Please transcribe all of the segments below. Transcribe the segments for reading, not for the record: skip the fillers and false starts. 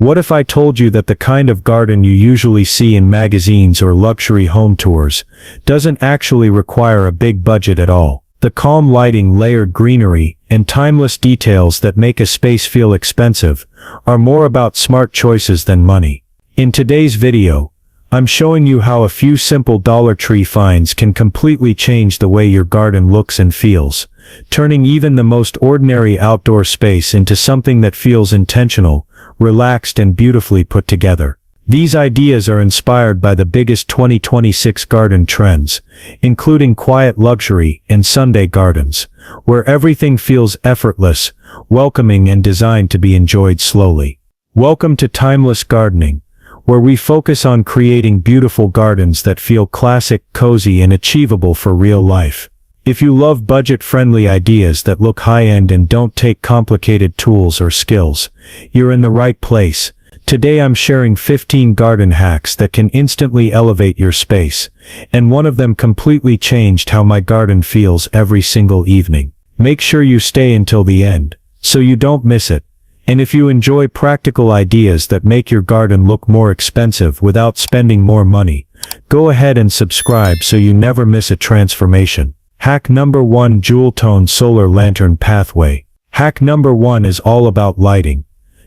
What if I told you that the kind of garden you usually see in magazines or luxury home tours doesn't actually require a big budget at all? The calm lighting, layered greenery, and timeless details that make a space feel expensive are more about smart choices than money. In today's video, I'm showing you how a few simple Dollar Tree finds can completely change the way your garden looks and feels, turning even the most ordinary outdoor space into something that feels intentional, relaxed, and beautifully put together. These ideas are inspired by the biggest 2026 garden trends, including quiet luxury and Sunday gardens, where everything feels effortless, welcoming, and designed to be enjoyed slowly. Welcome to Timeless Gardening, where we focus on creating beautiful gardens that feel classic, cozy, and achievable for real life. If you love budget-friendly ideas that look high-end and don't take complicated tools or skills, you're in the right place. Today I'm sharing 15 garden hacks that can instantly elevate your space, and one of them completely changed how my garden feels every single evening. Make sure you stay until the end, so you don't miss it. And if you enjoy practical ideas that make your garden look more expensive without spending more money, go ahead and subscribe so you never miss a transformation. Hack number 1: Jewel Tone Solar Lantern Pathway. Hack number 1 is all about lighting,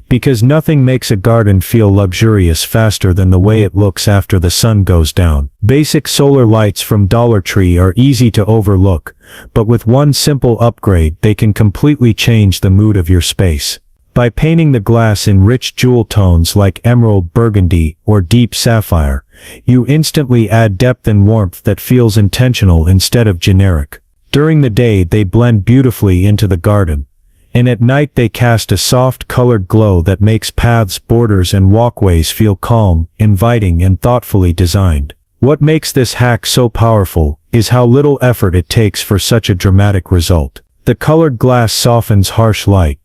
because nothing makes a garden feel luxurious faster than the way it looks after the sun goes down. Basic solar lights from Dollar Tree are easy to overlook, but with one simple upgrade they can completely change the mood of your space. By painting the glass in rich jewel tones like emerald, burgundy, or deep sapphire, you instantly add depth and warmth that feels intentional instead of generic. During the day they blend beautifully into the garden, and at night they cast a soft colored glow that makes paths, borders, and walkways feel calm, inviting, and thoughtfully designed. What makes this hack so powerful is how little effort it takes for such a dramatic result. The colored glass softens harsh light,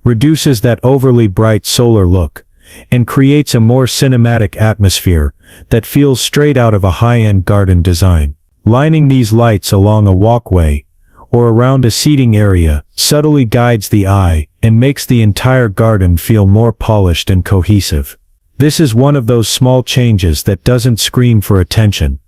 reduces that overly bright solar look, and creates a more cinematic atmosphere that feels straight out of a high-end garden design. Lining these lights along a walkway or around a seating area subtly guides the eye and makes the entire garden feel more polished and cohesive. This is one of those small changes that doesn't scream for attention,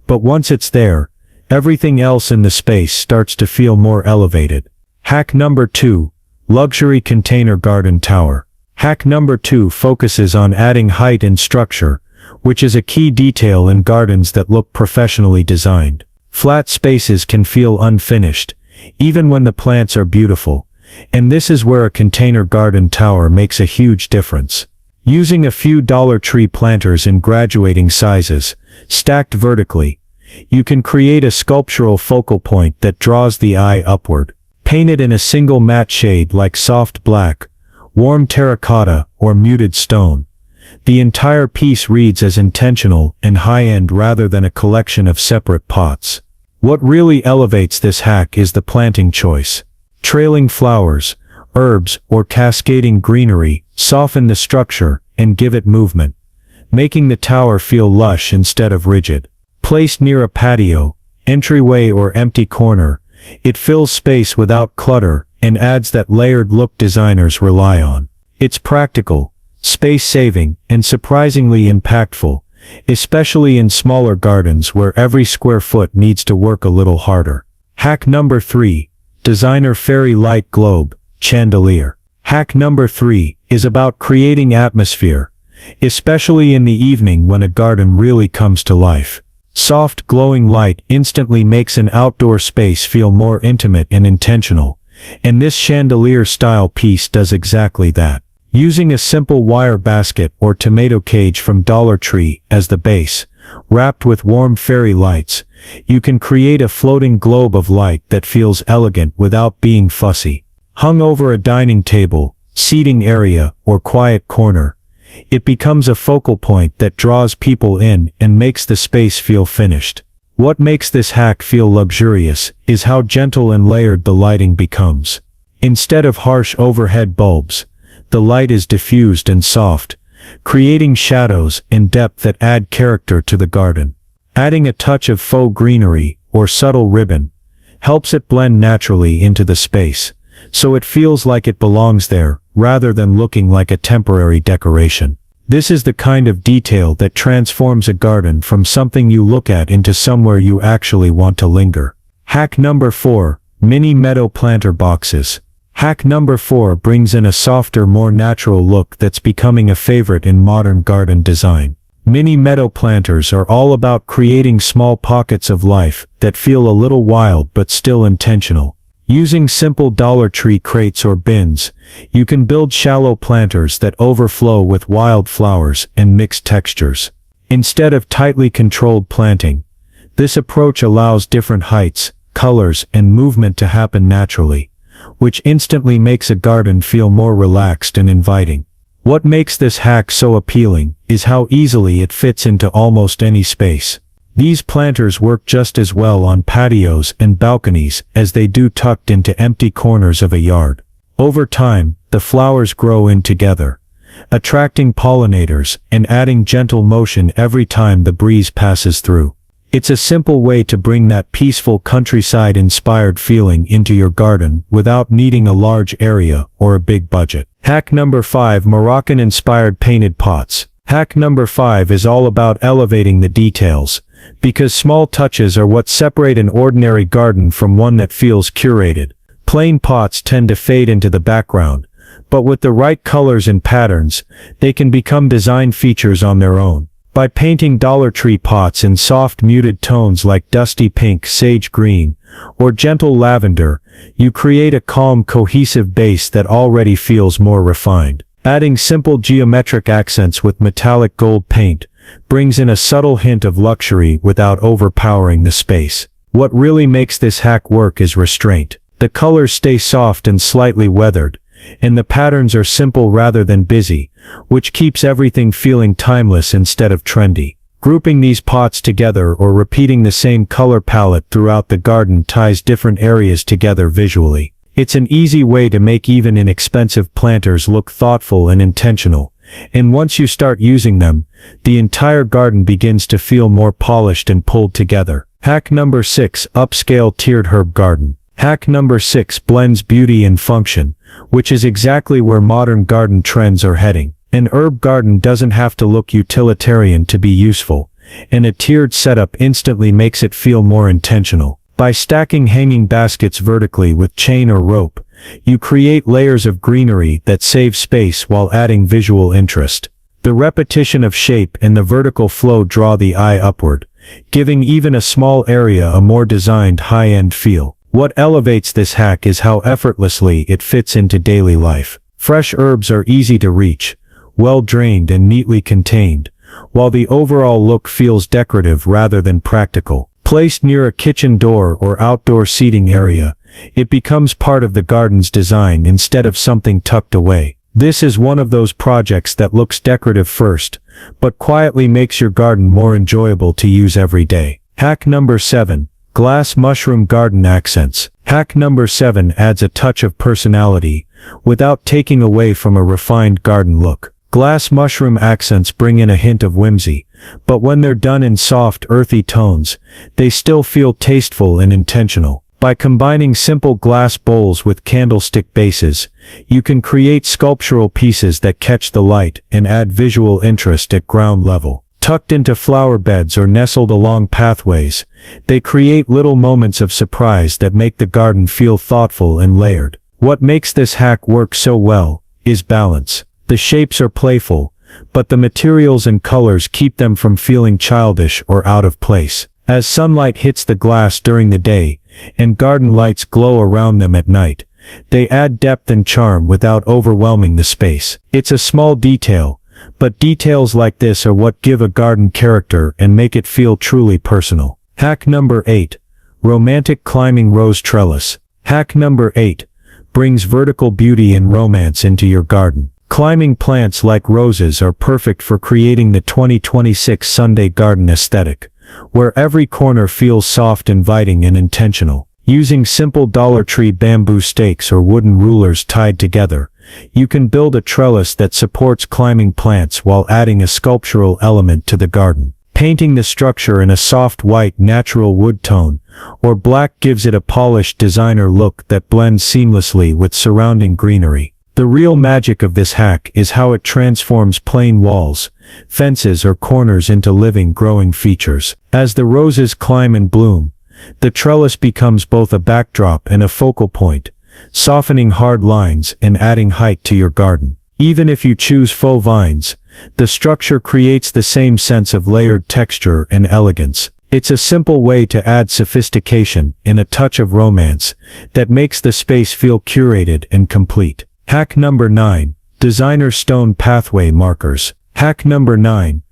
but once it's there, everything else in the space starts to feel more elevated. Hack number 2: Luxury Container Garden Tower. Hack number 2 focuses on adding height and structure, which is a key detail in gardens that look professionally designed. Flat spaces can feel unfinished, even when the plants are beautiful, and this is where a container garden tower makes a huge difference. Using a few Dollar Tree planters in graduating sizes, stacked vertically, you can create a sculptural focal point that draws the eye upward. Painted in a single matte shade like soft black, warm terracotta, or muted stone, the entire piece reads as intentional and high-end rather than a collection of separate pots. What really elevates this hack is the planting choice. Trailing flowers, herbs, or cascading greenery soften the structure and give it movement, making the tower feel lush instead of rigid. Placed near a patio, entryway, or empty corner, it fills space without clutter and adds that layered look designers rely on. It's practical, space-saving, and surprisingly impactful, especially in smaller gardens where every square foot needs to work a little harder. Hack number 3: Designer Fairy Light Globe Chandelier. Hack number 3 is about creating atmosphere, especially in the evening when a garden really comes to life. Soft, glowing light instantly makes an outdoor space feel more intimate and intentional, and this chandelier-style piece does exactly that. Using a simple wire basket or tomato cage from Dollar Tree as the base, wrapped with warm fairy lights, you can create a floating globe of light that feels elegant without being fussy. Hung over a dining table, seating area, or quiet corner, it becomes a focal point that draws people in and makes the space feel finished. What makes this hack feel luxurious is how gentle and layered the lighting becomes. Instead of harsh overhead bulbs, the light is diffused and soft, creating shadows and depth that add character to the garden. Adding a touch of faux greenery or subtle ribbon helps it blend naturally into the space, so it feels like it belongs there, rather than looking like a temporary decoration. This is the kind of detail that transforms a garden from something you look at into somewhere you actually want to linger. Hack number 4. Mini meadow planter boxes. Hack number 4 brings in a softer, more natural look that's becoming a favorite in modern garden design. Mini meadow planters are all about creating small pockets of life that feel a little wild but still intentional. Using simple Dollar Tree crates or bins, you can build shallow planters that overflow with wild flowers and mixed textures. Instead of tightly controlled planting, this approach allows different heights, colors, and movement to happen naturally, which instantly makes a garden feel more relaxed and inviting. What makes this hack so appealing is how easily it fits into almost any space. These planters work just as well on patios and balconies as they do tucked into empty corners of a yard. Over time, the flowers grow in together, attracting pollinators and adding gentle motion every time the breeze passes through. It's a simple way to bring that peaceful countryside-inspired feeling into your garden without needing a large area or a big budget. Hack number 5. Moroccan-inspired painted pots. Hack number 5 is all about elevating the details, because small touches are what separate an ordinary garden from one that feels curated. Plain pots tend to fade into the background, but with the right colors and patterns, they can become design features on their own. By painting Dollar Tree pots in soft muted tones like dusty pink, sage green, or gentle lavender, you create a calm, cohesive base that already feels more refined. Adding simple geometric accents with metallic gold paint brings in a subtle hint of luxury without overpowering the space. What really makes this hack work is restraint. The colors stay soft and slightly weathered, and the patterns are simple rather than busy, which keeps everything feeling timeless instead of trendy. Grouping these pots together or repeating the same color palette throughout the garden ties different areas together visually. It's an easy way to make even inexpensive planters look thoughtful and intentional, and once you start using them, the entire garden begins to feel more polished and pulled together. Hack number 6. Upscale tiered herb garden. Hack number 6 blends beauty and function, which is exactly where modern garden trends are heading. An herb garden doesn't have to look utilitarian to be useful, and a tiered setup instantly makes it feel more intentional. By stacking hanging baskets vertically with chain or rope, you create layers of greenery that save space while adding visual interest. The repetition of shape and the vertical flow draw the eye upward, giving even a small area a more designed high-end feel. What elevates this hack is how effortlessly it fits into daily life. Fresh herbs are easy to reach, well drained and neatly contained, while the overall look feels decorative rather than practical. Placed near a kitchen door or outdoor seating area, it becomes part of the garden's design instead of something tucked away. This is one of those projects that looks decorative first, but quietly makes your garden more enjoyable to use every day. Hack number 7. Glass mushroom garden accents. Hack number 7 adds a touch of personality, without taking away from a refined garden look. Glass mushroom accents bring in a hint of whimsy, but when they're done in soft, earthy tones, they still feel tasteful and intentional. By combining simple glass bowls with candlestick bases, you can create sculptural pieces that catch the light and add visual interest at ground level. Tucked into flower beds or nestled along pathways, they create little moments of surprise that make the garden feel thoughtful and layered. What makes this hack work so well is balance. The shapes are playful, but the materials and colors keep them from feeling childish or out of place. As sunlight hits the glass during the day, and garden lights glow around them at night, they add depth and charm without overwhelming the space. It's a small detail, but details like this are what give a garden character and make it feel truly personal. Hack number 8. Romantic climbing rose trellis. Hack number 8 brings vertical beauty and romance into your garden. Climbing plants like roses are perfect for creating the 2026 Sunday garden aesthetic, where every corner feels soft, inviting, and intentional. Using simple Dollar Tree bamboo stakes or wooden rulers tied together, you can build a trellis that supports climbing plants while adding a sculptural element to the garden. Painting the structure in a soft white natural wood tone, or black gives it a polished designer look that blends seamlessly with surrounding greenery. The real magic of this hack is how it transforms plain walls, fences or corners into living growing features. As the roses climb and bloom, the trellis becomes both a backdrop and a focal point, softening hard lines and adding height to your garden. Even if you choose faux vines, the structure creates the same sense of layered texture and elegance. It's a simple way to add sophistication and a touch of romance that makes the space feel curated and complete. Hack number 9. Designer stone pathway markers. Hack number 9.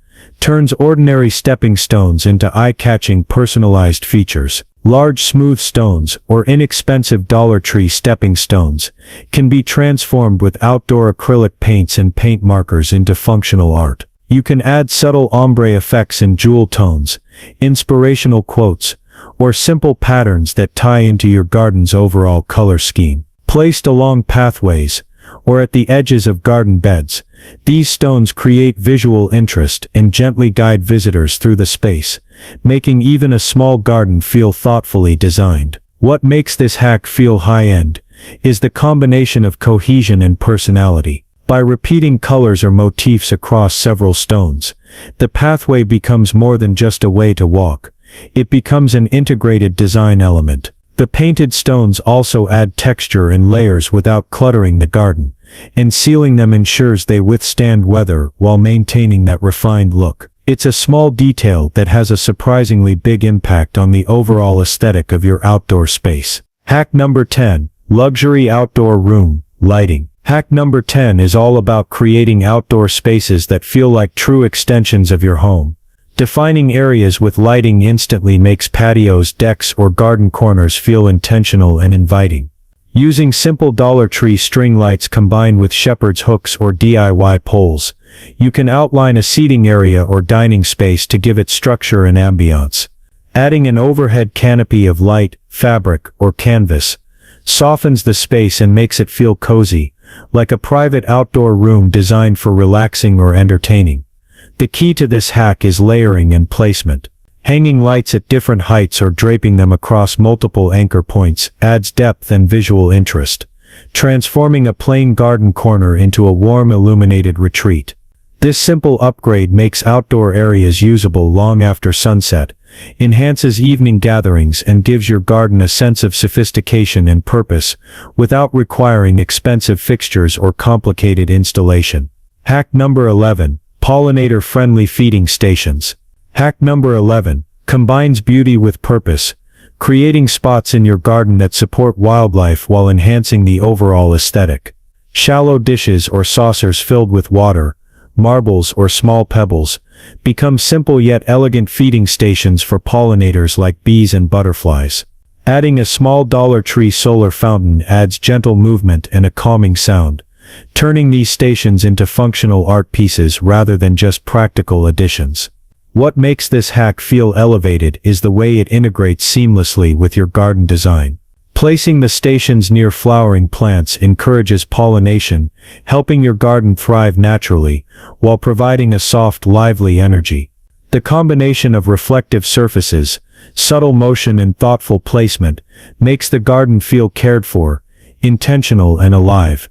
Turns ordinary stepping stones into eye-catching personalized features. Large smooth stones or inexpensive Dollar Tree stepping stones can be transformed with outdoor acrylic paints and paint markers into functional art. You can add subtle ombre effects in jewel tones, inspirational quotes, or simple patterns that tie into your garden's overall color scheme. Placed along pathways, or at the edges of garden beds, these stones create visual interest and gently guide visitors through the space, making even a small garden feel thoughtfully designed. What makes this hack feel high-end is the combination of cohesion and personality. By repeating colors or motifs across several stones, the pathway becomes more than just a way to walk. It becomes an integrated design element. The painted stones also add texture and layers without cluttering the garden, and sealing them ensures they withstand weather while maintaining that refined look. It's a small detail that has a surprisingly big impact on the overall aesthetic of your outdoor space. Hack number 10. Luxury outdoor room lighting. Hack number 10 is all about creating outdoor spaces that feel like true extensions of your home. Defining areas with lighting instantly makes patios, decks, or garden corners feel intentional and inviting. Using simple Dollar Tree string lights combined with shepherd's hooks or DIY poles, you can outline a seating area or dining space to give it structure and ambiance. Adding an overhead canopy of light, fabric, or canvas softens the space and makes it feel cozy, like a private outdoor room designed for relaxing or entertaining. The key to this hack is layering and placement. Hanging lights at different heights or draping them across multiple anchor points adds depth and visual interest, transforming a plain garden corner into a warm illuminated retreat. This simple upgrade makes outdoor areas usable long after sunset, enhances evening gatherings and gives your garden a sense of sophistication and purpose without requiring expensive fixtures or complicated installation. Hack number 11. Pollinator-friendly feeding stations. Hack number 11. Combines beauty with purpose, creating spots in your garden that support wildlife while enhancing the overall aesthetic. Shallow dishes or saucers filled with water, marbles or small pebbles, become simple yet elegant feeding stations for pollinators like bees and butterflies. Adding a small Dollar Tree solar fountain adds gentle movement and a calming sound, turning these stations into functional art pieces rather than just practical additions. What makes this hack feel elevated is the way it integrates seamlessly with your garden design. Placing the stations near flowering plants encourages pollination, helping your garden thrive naturally, while providing a soft, lively energy. The combination of reflective surfaces, subtle motion and thoughtful placement makes the garden feel cared for, intentional and alive.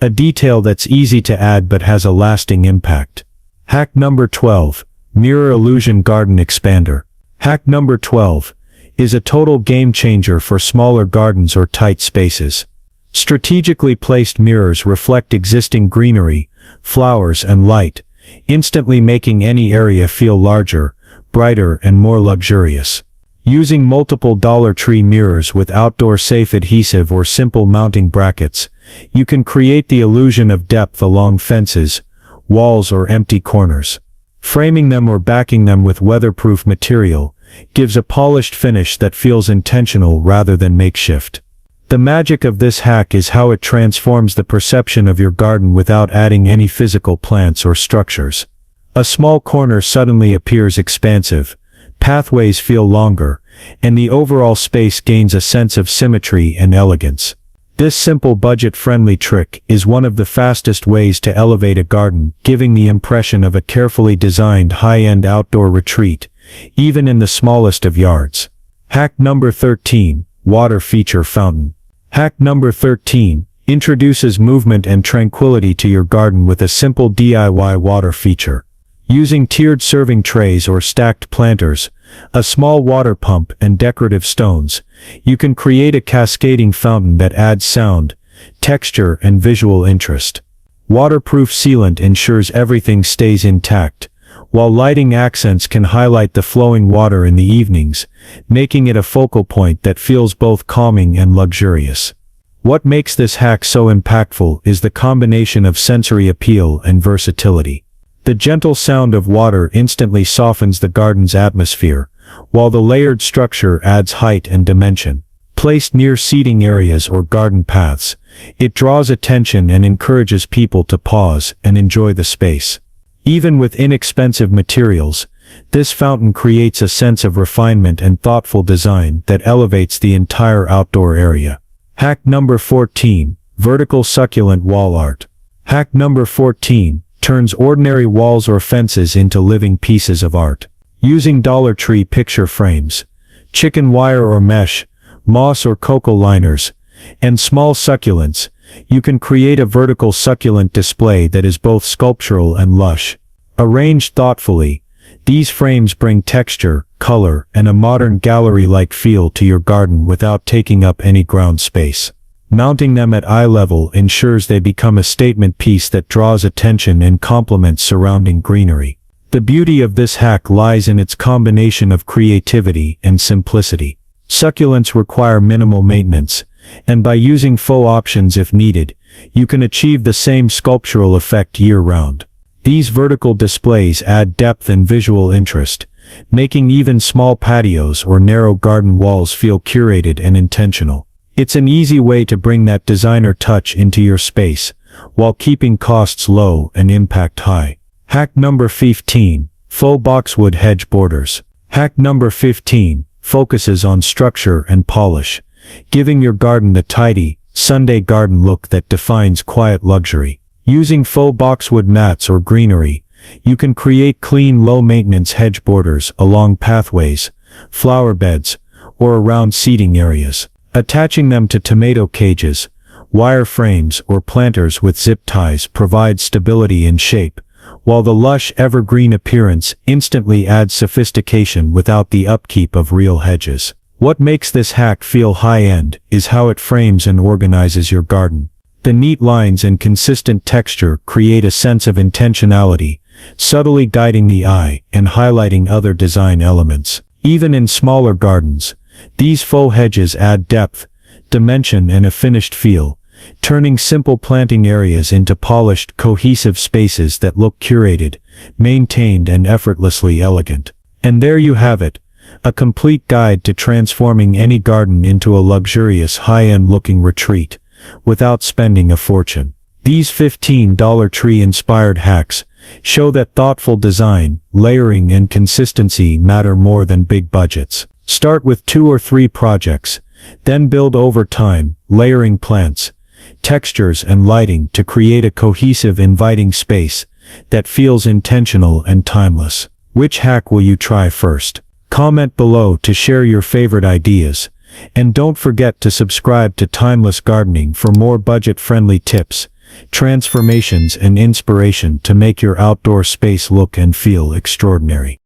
A detail that's easy to add but has a lasting impact. Hack number 12. Mirror Illusion Garden Expander. Hack number 12 is a total game changer for smaller gardens or tight spaces. Strategically placed mirrors reflect existing greenery, flowers and light, instantly making any area feel larger, brighter and more luxurious. Using multiple Dollar Tree mirrors with outdoor safe adhesive or simple mounting brackets, you can create the illusion of depth along fences, walls or empty corners. Framing them or backing them with weatherproof material gives a polished finish that feels intentional rather than makeshift. The magic of this hack is how it transforms the perception of your garden without adding any physical plants or structures. A small corner suddenly appears expansive, pathways feel longer, and the overall space gains a sense of symmetry and elegance. This simple budget-friendly trick is one of the fastest ways to elevate a garden, giving the impression of a carefully designed high-end outdoor retreat, even in the smallest of yards. Hack number 13, Water Feature Fountain. Hack number 13, introduces movement and tranquility to your garden with a simple DIY water feature. Using tiered serving trays or stacked planters, a small water pump and decorative stones, you can create a cascading fountain that adds sound, texture and visual interest. Waterproof sealant ensures everything stays intact, while lighting accents can highlight the flowing water in the evenings, making it a focal point that feels both calming and luxurious. What makes this hack so impactful is the combination of sensory appeal and versatility. The gentle sound of water instantly softens the garden's atmosphere, while the layered structure adds height and dimension. Placed near seating areas or garden paths, it draws attention and encourages people to pause and enjoy the space. Even with inexpensive materials, this fountain creates a sense of refinement and thoughtful design that elevates the entire outdoor area. Hack number 14, Vertical Succulent Wall Art. Hack number 14, turns ordinary walls or fences into living pieces of art. Using Dollar Tree picture frames, chicken wire or mesh, moss or cocoa liners, and small succulents, you can create a vertical succulent display that is both sculptural and lush. Arranged thoughtfully, these frames bring texture, color, and a modern gallery-like feel to your garden without taking up any ground space. Mounting them at eye level ensures they become a statement piece that draws attention and complements surrounding greenery. The beauty of this hack lies in its combination of creativity and simplicity. Succulents require minimal maintenance, and by using faux options if needed, you can achieve the same sculptural effect year-round. These vertical displays add depth and visual interest, making even small patios or narrow garden walls feel curated and intentional. It's an easy way to bring that designer touch into your space, while keeping costs low and impact high. Hack number 15, Faux Boxwood Hedge Borders. Hack number 15, focuses on structure and polish, giving your garden the tidy, Sunday garden look that defines quiet luxury. Using faux boxwood mats or greenery, you can create clean low-maintenance hedge borders along pathways, flower beds, or around seating areas. Attaching them to tomato cages, wire frames or planters with zip ties provides stability and shape, while the lush evergreen appearance instantly adds sophistication without the upkeep of real hedges. What makes this hack feel high-end is how it frames and organizes your garden. The neat lines and consistent texture create a sense of intentionality, subtly guiding the eye and highlighting other design elements. Even in smaller gardens, these faux hedges add depth, dimension and a finished feel, turning simple planting areas into polished, cohesive spaces that look curated, maintained and effortlessly elegant. And there you have it, a complete guide to transforming any garden into a luxurious, high-end looking retreat, without spending a fortune. These 15 Dollar Tree-inspired hacks show that thoughtful design, layering and consistency matter more than big budgets. Start with 2 or 3 projects, then build over time, layering plants, textures and lighting to create a cohesive, inviting space that feels intentional and timeless. Which hack will you try first? Comment below to share your favorite ideas, and don't forget to subscribe to Timeless Gardening for more budget-friendly tips, transformations and inspiration to make your outdoor space look and feel extraordinary.